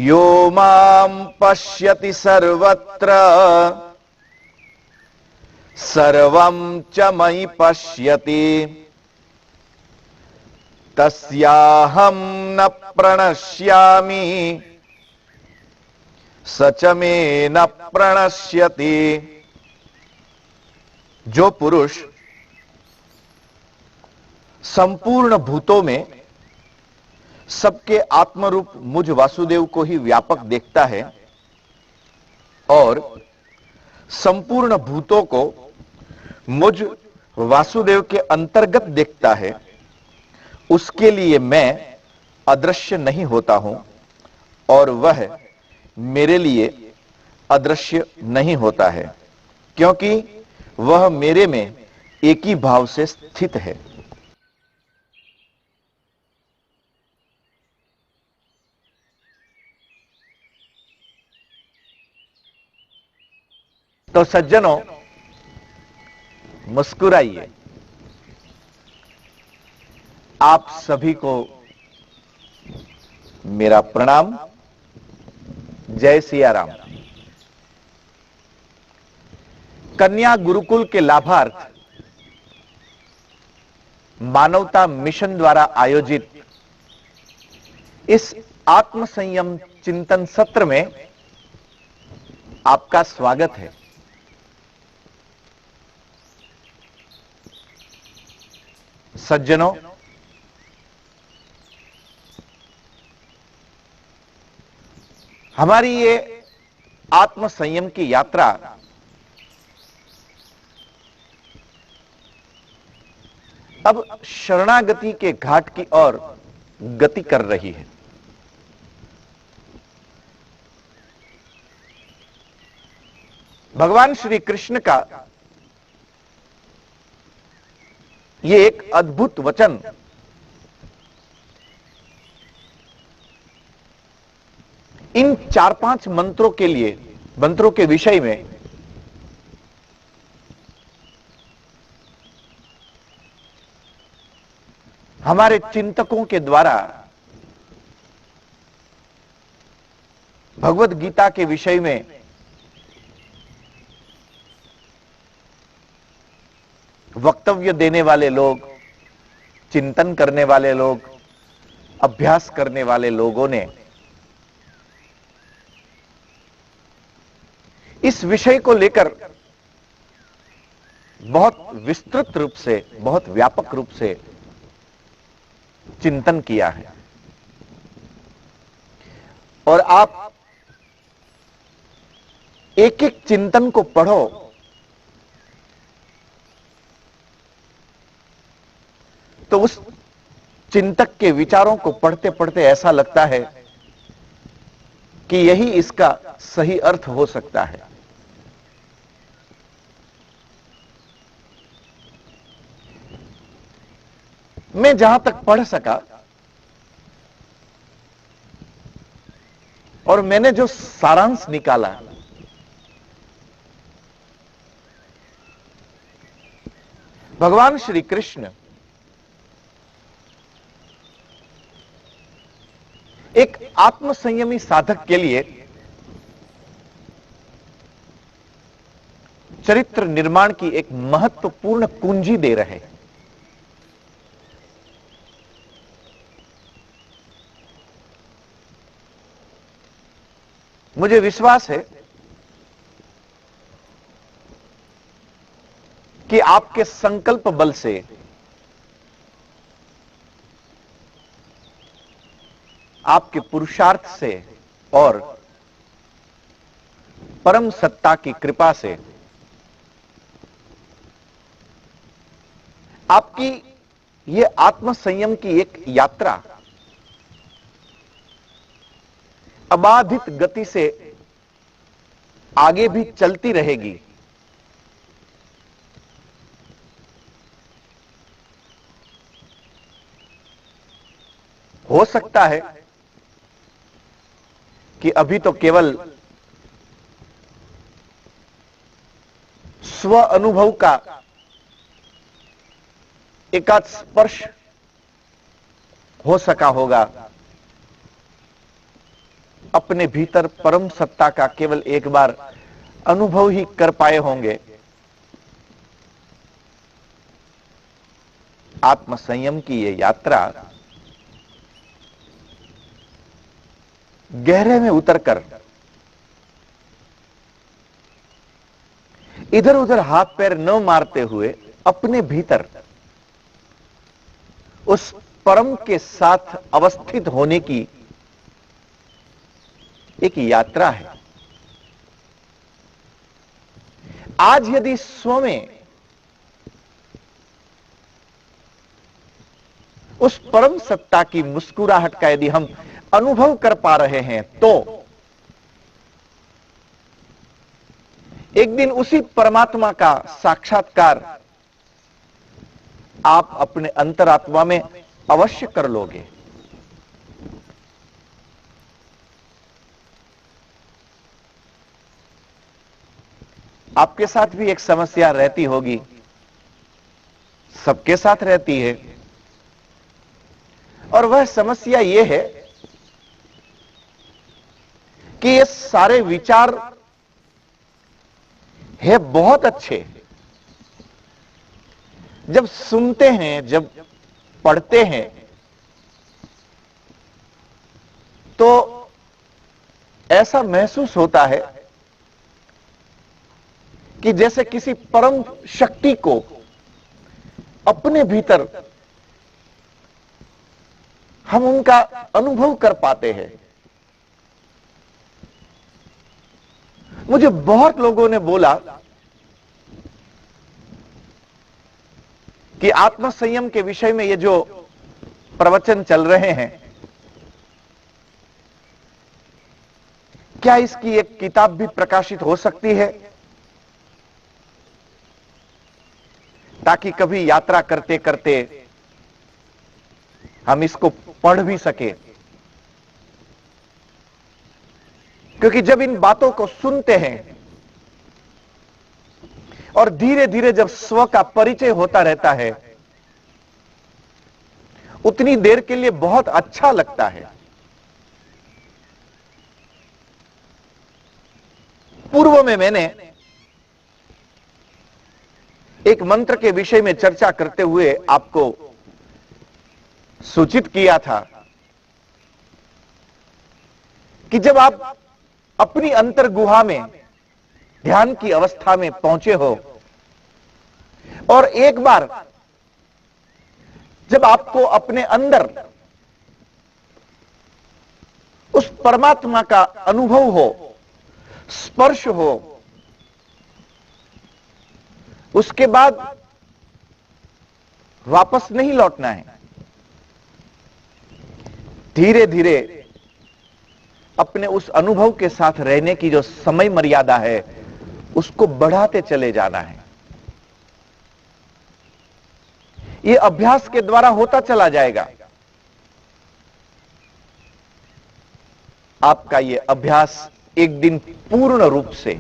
यो मां पश्यति सर्वत्र सर्वं च मयि पश्यति तस्याहं न प्रणश्यामि स च मे न प्रणश्यति। जो पुरुष संपूर्ण भूतों में सबके आत्मरूप मुझ वासुदेव को ही व्यापक देखता है और संपूर्ण भूतों को मुझ वासुदेव के अंतर्गत देखता है, उसके लिए मैं अदृश्य नहीं होता हूं और वह मेरे लिए अदृश्य नहीं होता है, क्योंकि वह मेरे में एक ही भाव से स्थित है। तो सज्जनों, मुस्कुराइए। आप सभी को मेरा प्रणाम। जय सिया राम। कन्या गुरुकुल के लाभार्थ मानवता मिशन द्वारा आयोजित इस आत्म संयम चिंतन सत्र में आपका स्वागत है। सज्जनों, हमारी ये आत्म संयम की यात्रा अब शरणागति के घाट की ओर गति कर रही है। भगवान श्री कृष्ण का ये एक अद्भुत वचन इन 4-5 मंत्रों के लिए, मंत्रों के विषय में हमारे चिंतकों के द्वारा भगवत गीता के विषय में वक्तव्य देने वाले लोग, चिंतन करने वाले लोग, अभ्यास करने वाले लोगों ने इस विषय को लेकर बहुत विस्तृत रूप से, बहुत व्यापक रूप से चिंतन किया है। और आप एक एक चिंतन को पढ़ो तो उस चिंतक के विचारों को पढ़ते पढ़ते ऐसा लगता है कि यही इसका सही अर्थ हो सकता है। मैं जहां तक पढ़ सका और मैंने जो सारांश निकाला, भगवान श्री कृष्ण एक आत्म संयमी साधक के लिए चरित्र निर्माण की एक महत्वपूर्ण कुंजी दे रहे हैं। मुझे विश्वास है कि आपके संकल्प बल से आपके पुरुषार्थ से और परम सत्ता की कृपा से आपकी यह आत्म संयम की एक यात्रा अबाधित गति से आगे भी चलती रहेगी। हो सकता है कि अभी तो केवल स्व अनुभव का एकाध स्पर्श हो सका होगा, अपने भीतर परम सत्ता का केवल एक बार अनुभव ही कर पाए होंगे, आत्म संयम की यह यात्रा गहरे में उतरकर इधर उधर हाथ पैर न मारते हुए अपने भीतर उस परम के साथ अवस्थित होने की एक यात्रा है। आज यदि स्व में उस परम सत्ता की मुस्कुराहट का यदि हम अनुभव कर पा रहे हैं, तो एक दिन उसी परमात्मा का साक्षात्कार आप अपने अंतरात्मा में अवश्य कर लोगे। आपके साथ भी एक समस्या रहती होगी, सबके साथ रहती है, और वह समस्या यह है कि ये सारे विचार है बहुत अच्छे, जब सुनते हैं, जब पढ़ते हैं, तो ऐसा महसूस होता है कि जैसे किसी परम शक्ति को अपने भीतर हम उनका अनुभव कर पाते हैं। मुझे बहुत लोगों ने बोला कि आत्म संयम के विषय में ये जो प्रवचन चल रहे हैं, क्या इसकी एक किताब भी प्रकाशित हो सकती है, ताकि कभी यात्रा करते करते हम इसको पढ़ भी सके। क्योंकि जब इन बातों को सुनते हैं और धीरे धीरे जब स्व का परिचय होता रहता है, उतनी देर के लिए बहुत अच्छा लगता है। पूर्व में मैंने एक मंत्र के विषय में चर्चा करते हुए आपको सूचित किया था कि जब आप अपनी अंतर गुहा में ध्यान की अवस्था में पहुंचे हो और एक बार जब आपको अपने अंदर उस परमात्मा का अनुभव हो, स्पर्श हो, उसके बाद वापस नहीं लौटना है। धीरे धीरे अपने उस अनुभव के साथ रहने की जो समय मर्यादा है, उसको बढ़ाते चले जाना है। यह अभ्यास के द्वारा होता चला जाएगा। आपका यह अभ्यास एक दिन पूर्ण रूप से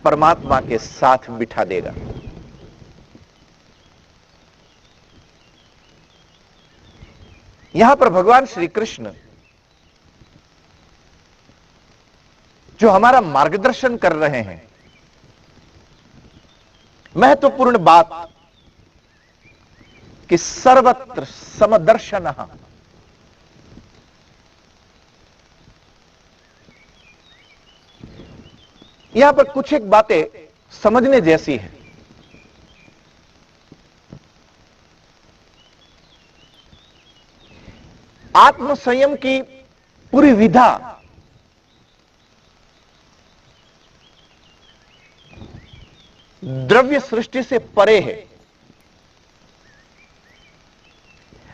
परमात्मा के साथ बिठा देगा। यहां पर भगवान श्री कृष्ण जो हमारा मार्गदर्शन कर रहे हैं, महत्वपूर्ण बात कि सर्वत्र समदर्शनः, यहां पर कुछ एक बातें समझने जैसी है। आत्म संयम की पूरी विधा द्रव्य सृष्टि से परे है।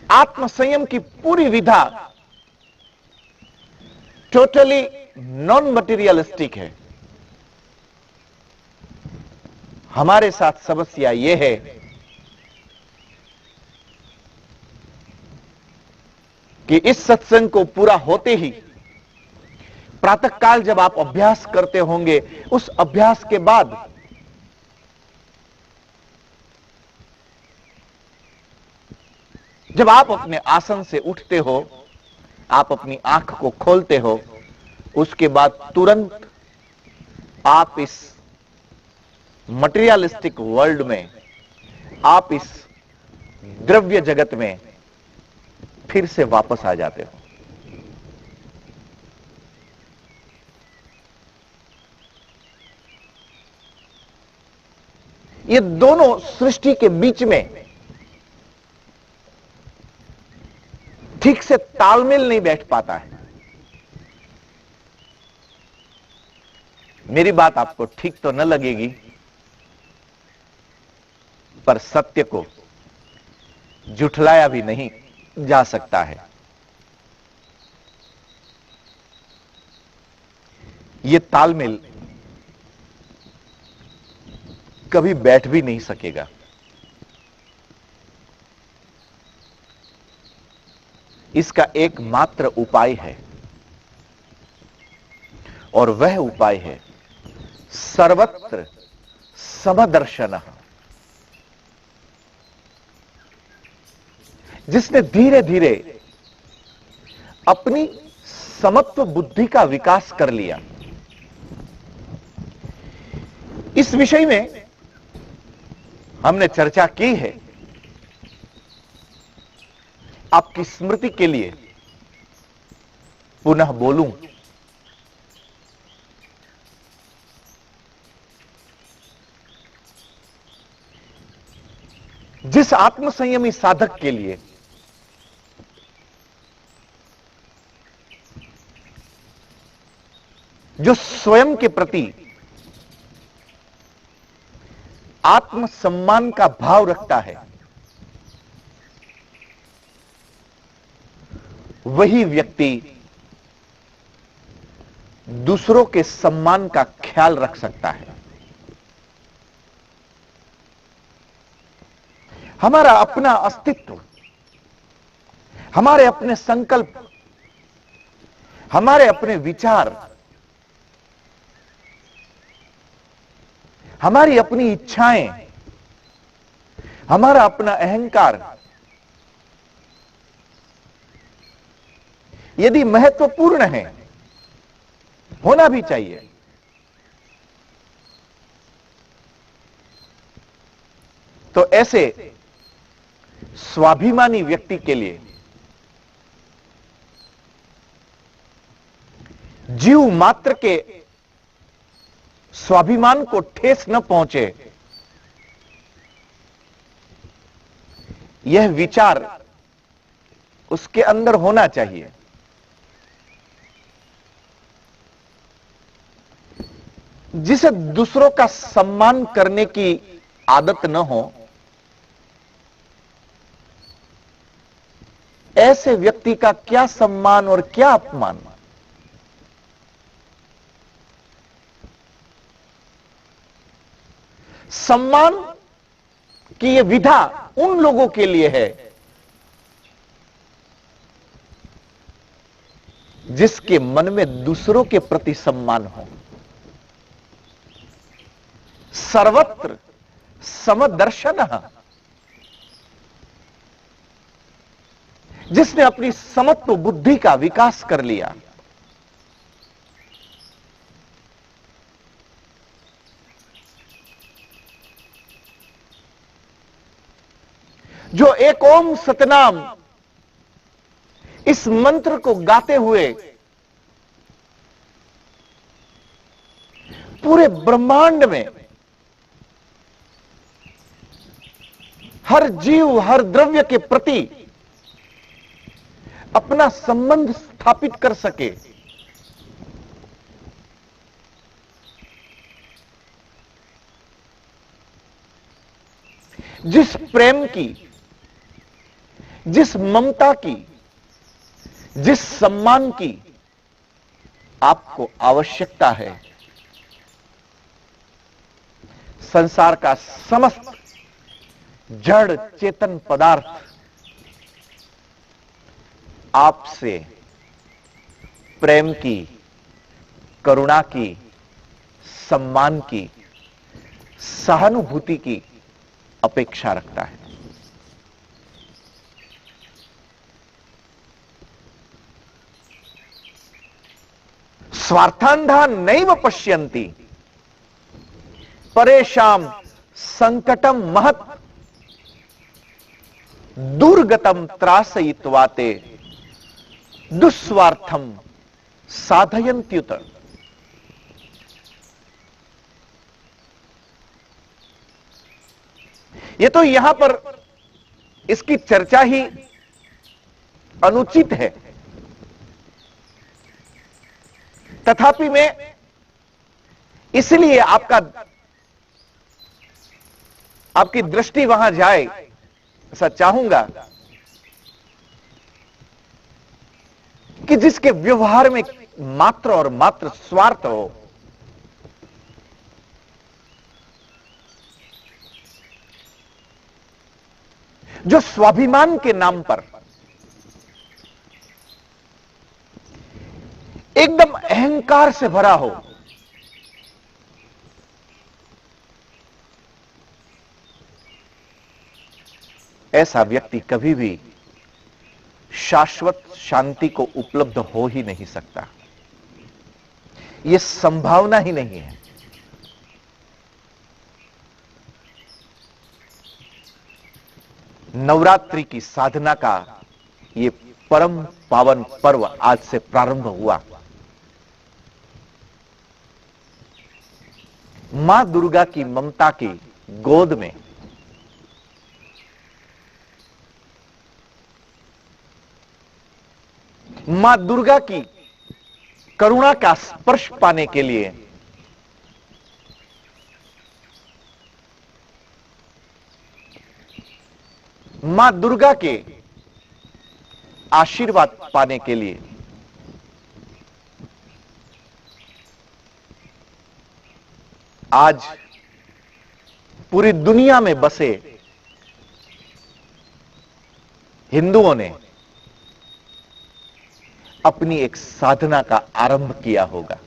आत्म संयम की पूरी विधा टोटली नॉन मटेरियलिस्टिक है। हमारे साथ समस्या यह है कि इस सत्संग को पूरा होते ही प्रातःकाल जब आप अभ्यास करते होंगे, उस अभ्यास के बाद जब आप अपने आसन से उठते हो, आप अपनी आंख को खोलते हो, उसके बाद तुरंत आप इस मटेरियलिस्टिक वर्ल्ड में, आप इस द्रव्य जगत में फिर से वापस आ जाते हो। ये दोनों सृष्टि के बीच में ठीक से तालमेल नहीं बैठ पाता है। मेरी बात आपको ठीक तो न लगेगी, पर सत्य को झुठलाया भी नहीं जा सकता है। यह तालमेल कभी बैठ भी नहीं सकेगा। इसका एकमात्र उपाय है, और वह उपाय है सर्वत्र समदर्शन, जिसने धीरे धीरे अपनी समत्व बुद्धि का विकास कर लिया। इस विषय में हमने चर्चा की है। आपकी स्मृति के लिए पुनः बोलूं, जिस आत्मसंयमी साधक के लिए जो स्वयं के प्रति आत्मसम्मान का भाव रखता है, वही व्यक्ति दूसरों के सम्मान का ख्याल रख सकता है। हमारा अपना अस्तित्व, हमारे अपने संकल्प, हमारे अपने विचार, हमारी अपनी इच्छाएं, हमारा अपना अहंकार यदि महत्वपूर्ण है, होना भी चाहिए, तो ऐसे स्वाभिमानी व्यक्ति के लिए जीव मात्र के स्वाभिमान को ठेस न पहुंचे, यह विचार उसके अंदर होना चाहिए। जिसे दूसरों का सम्मान करने की आदत न हो, ऐसे व्यक्ति का क्या सम्मान और क्या अपमान। सम्मान की यह विधा उन लोगों के लिए है जिसके मन में दूसरों के प्रति सम्मान हो। सर्वत्र समदर्शन, जिसने अपनी समत्व बुद्धि का विकास कर लिया, जो एक ओम सतनाम इस मंत्र को गाते हुए पूरे ब्रह्मांड में हर जीव, हर द्रव्य के प्रति अपना संबंध स्थापित कर सके, जिस प्रेम की, जिस ममता की, जिस सम्मान की आपको आवश्यकता है, संसार का समस्त जड़ चेतन पदार्थ आपसे प्रेम की, करुणा की, सम्मान की, सहानुभूति की अपेक्षा रखता है। स्वार्थांधा नैव पश्यन्ति परेशान संकटम महत दुर्गतम त्रासयित्वा ते दुस्वार्थम साधयन्त्युत। ये तो यहां पर इसकी चर्चा ही अनुचित है, तथापि मैं इसलिए आपकी दृष्टि वहां जाए ऐसा चाहूंगा कि जिसके व्यवहार में मात्र और मात्र स्वार्थ हो, जो स्वाभिमान के नाम पर एकदम अहंकार से भरा हो, ऐसा व्यक्ति कभी भी शाश्वत शांति को उपलब्ध हो ही नहीं सकता। यह संभावना ही नहीं है। नवरात्रि की साधना का यह परम पावन पर्व आज से प्रारंभ हुआ। मां दुर्गा की ममता की गोद में मां दुर्गा की करुणा का स्पर्श पाने के लिए मां दुर्गा के आशीर्वाद पाने के लिए आज पूरी दुनिया में बसे हिंदुओं ने अपनी एक साधना का आरंभ किया होगा।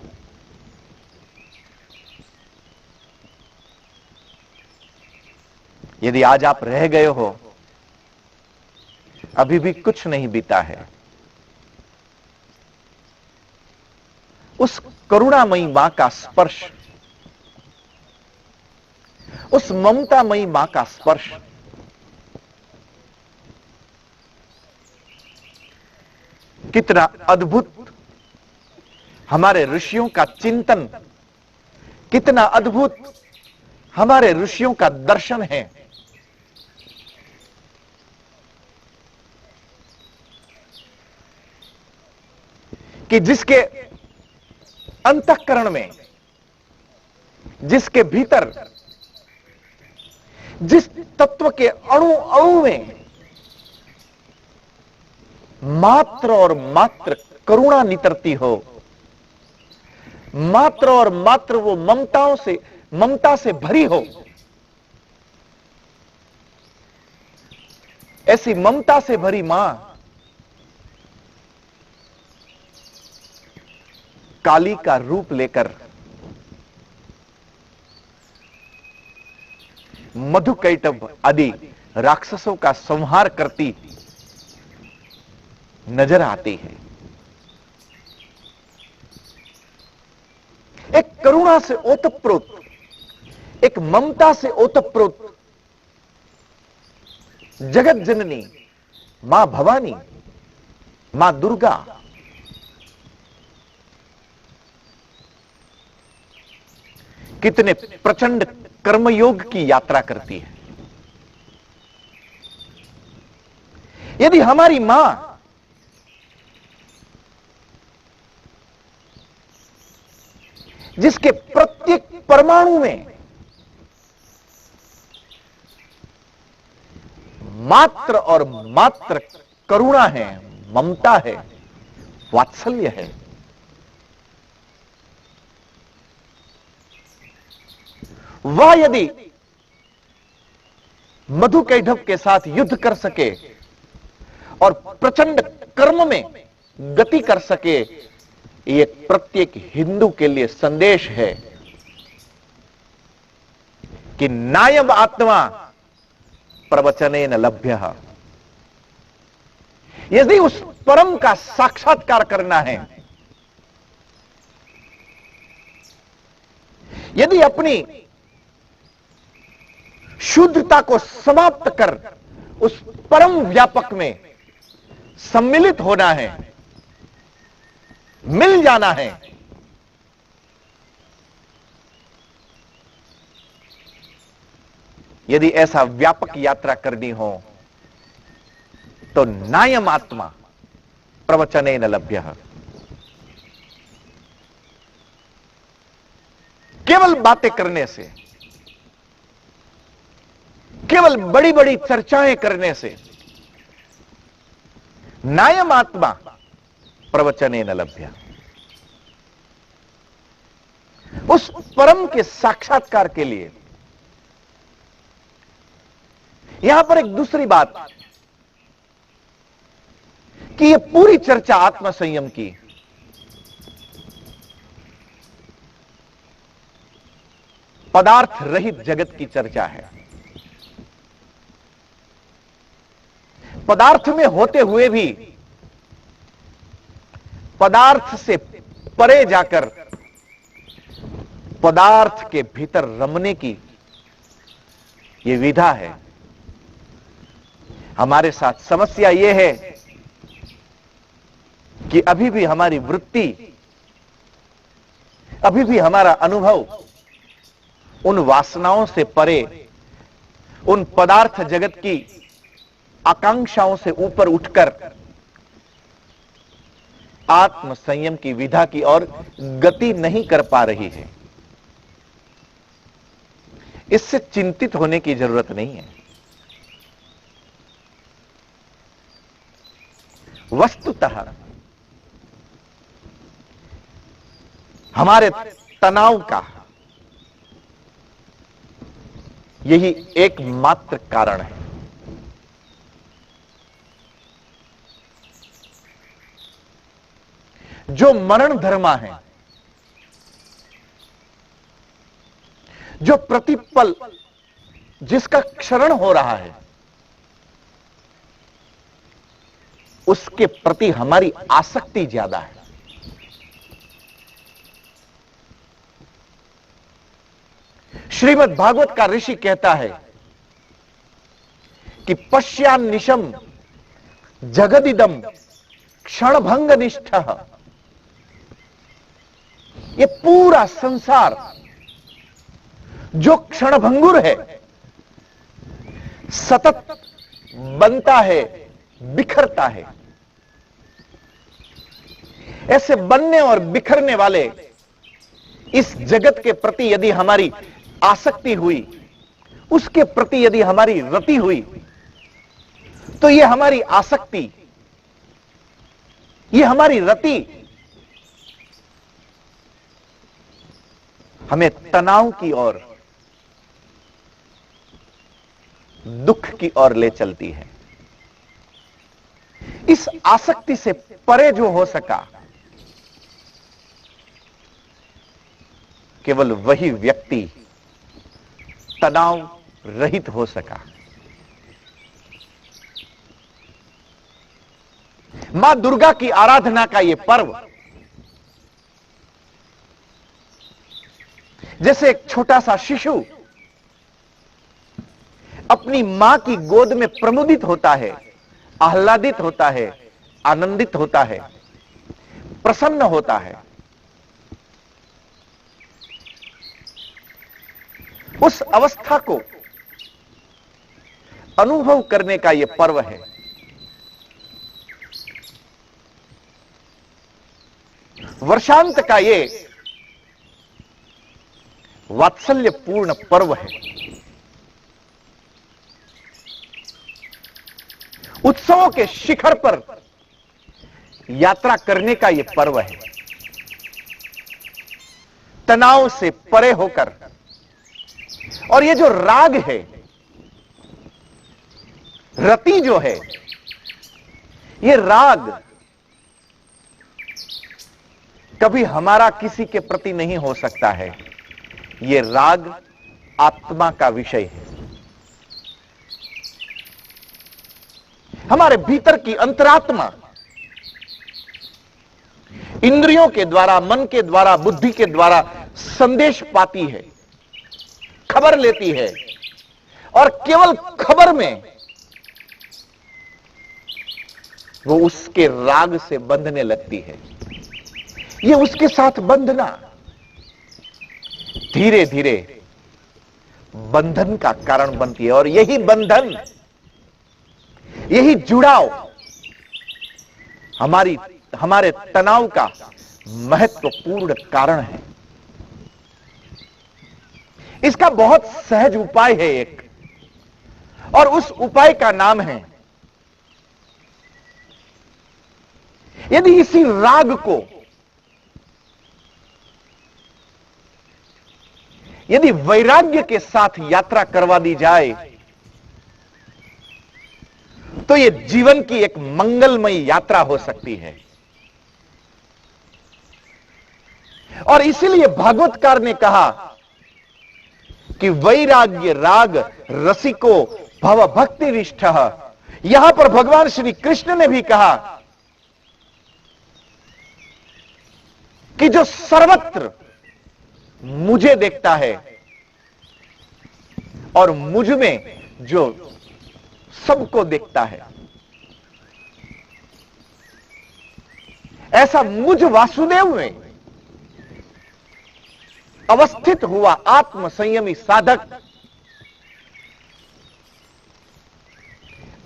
यदि आज आप रह गए हो, अभी भी कुछ नहीं बीता है, उस करुणामयी मां का स्पर्श, उस ममतामयी मां का स्पर्श कितना अद्भुत हमारे ऋषियों का चिंतन, कितना अद्भुत हमारे ऋषियों का दर्शन है। कि जिसके अंतःकरण में, जिसके भीतर, जिस तत्व के अणु अणु में मात्र और मात्र करुणा नितरती हो, मात्र और मात्र वो ममता से भरी हो, ऐसी ममता से भरी मां काली का रूप लेकर मधुकैटभ आदि राक्षसों का संहार करती नजर आती है। एक करुणा से ओतप्रोत, एक ममता से ओतप्रोत जगत जननी मां भवानी, मां दुर्गा कितने प्रचंड कर्मयोग की यात्रा करती है। यदि हमारी मां जिसके प्रत्येक परमाणु में मात्र और मात्र करुणा है, ममता है, वात्सल्य है, वह यदि मधुकैटभ के साथ युद्ध कर सके और प्रचंड कर्म में गति कर सके, ये प्रत्येक हिंदू के लिए संदेश है कि नायम आत्मा प्रवचनेन लभ्यः। यदि उस परम का साक्षात्कार करना है यदि अपनी शुद्धता को समाप्त कर उस परम व्यापक में सम्मिलित होना है, मिल जाना है, यदि ऐसा व्यापक यात्रा करनी हो तो नायम आत्मा प्रवचने न लभ्य। केवल बातें करने से, केवल बड़ी बड़ी चर्चाएं करने से नायम आत्मा प्रवचने न लभ्य। उस परम के साक्षात्कार के लिए यहां पर एक दूसरी बात कि यह पूरी चर्चा आत्म संयम की पदार्थ रहित जगत की चर्चा है। पदार्थ में होते हुए भी पदार्थ से परे जाकर पदार्थ के भीतर रमने की यह विधा है। हमारे साथ समस्या यह है कि अभी भी हमारी वृत्ति, अभी भी हमारा अनुभव उन वासनाओं से परे, उन पदार्थ जगत की आकांक्षाओं से ऊपर उठकर आत्म संयम की विधा की ओर गति नहीं कर पा रही है। इससे चिंतित होने की जरूरत नहीं है। वस्तुतः हमारे तनाव का यही एकमात्र कारण है। जो मरण धर्मा है, जो प्रतिपल जिसका क्षरण हो रहा है, उसके प्रति हमारी आसक्ति ज्यादा है। श्रीमद् भागवत का ऋषि कहता है कि पश्यान्निशम जगदिदम क्षणभंग निष्ठ। ये पूरा संसार जो क्षणभंगुर है, सतत बनता है, बिखरता है। ऐसे बनने और बिखरने वाले इस जगत के प्रति यदि हमारी आसक्ति हुई, उसके प्रति यदि हमारी रति हुई, तो यह हमारी आसक्ति, यह हमारी रति हमें तनाव की ओर, दुख की ओर ले चलती है। इस आसक्ति से परे जो हो सका, केवल वही व्यक्ति तनाव रहित हो सका। मां दुर्गा की आराधना का यह पर्व जैसे एक छोटा सा शिशु अपनी मां की गोद में प्रमुदित होता है, आह्लादित होता है, आनंदित होता है, प्रसन्न होता है, उस अवस्था को अनुभव करने का यह पर्व है। वर्षांत का यह वात्सल्यपूर्ण पर्व है। उत्सवों के शिखर पर यात्रा करने का यह पर्व है। तनाव से परे होकर, और ये जो राग है, रति जो है, ये राग कभी हमारा किसी के प्रति नहीं हो सकता है। ये राग आत्मा का विषय है। हमारे भीतर की अंतरात्मा इंद्रियों के द्वारा, मन के द्वारा, बुद्धि के द्वारा संदेश पाती है, खबर लेती है और केवल खबर में वो उसके राग से बंधने लगती है। ये उसके साथ बंधना धीरे धीरे बंधन का कारण बनती है और यही बंधन, यही जुड़ाव हमारे तनाव का महत्वपूर्ण कारण है। इसका बहुत सहज उपाय है एक, और उस उपाय का नाम है, यदि इसी राग को, यदि वैराग्य के साथ यात्रा करवा दी जाए तो यह जीवन की एक मंगलमयी यात्रा हो सकती है। और इसीलिए भागवतकार ने कहा कि वैराग्य राग रसिको भव भक्ति निष्ठ। यहां पर भगवान श्री कृष्ण ने भी कहा कि जो सर्वत्र मुझे देखता है और मुझ में जो सबको देखता है, ऐसा मुझ वासुदेव में अवस्थित हुआ आत्म संयमी साधक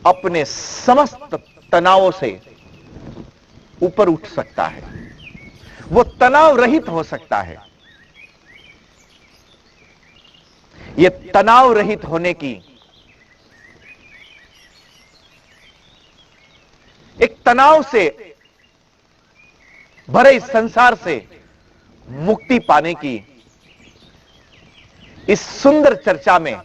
अपने समस्त तनावों से ऊपर उठ सकता है, वो तनाव रहित हो सकता है। ये तनाव रहित होने की एक तनाव से भरे इस संसार से मुक्ति पाने की इस सुंदर चर्चा में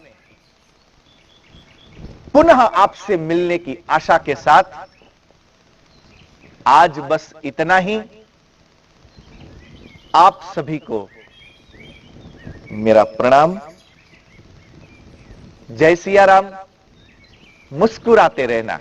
पुनः आपसे मिलने की आशा के साथ आज बस इतना ही। आप सभी को मेरा प्रणाम। जय सिया राम। मुस्कुराते रहना।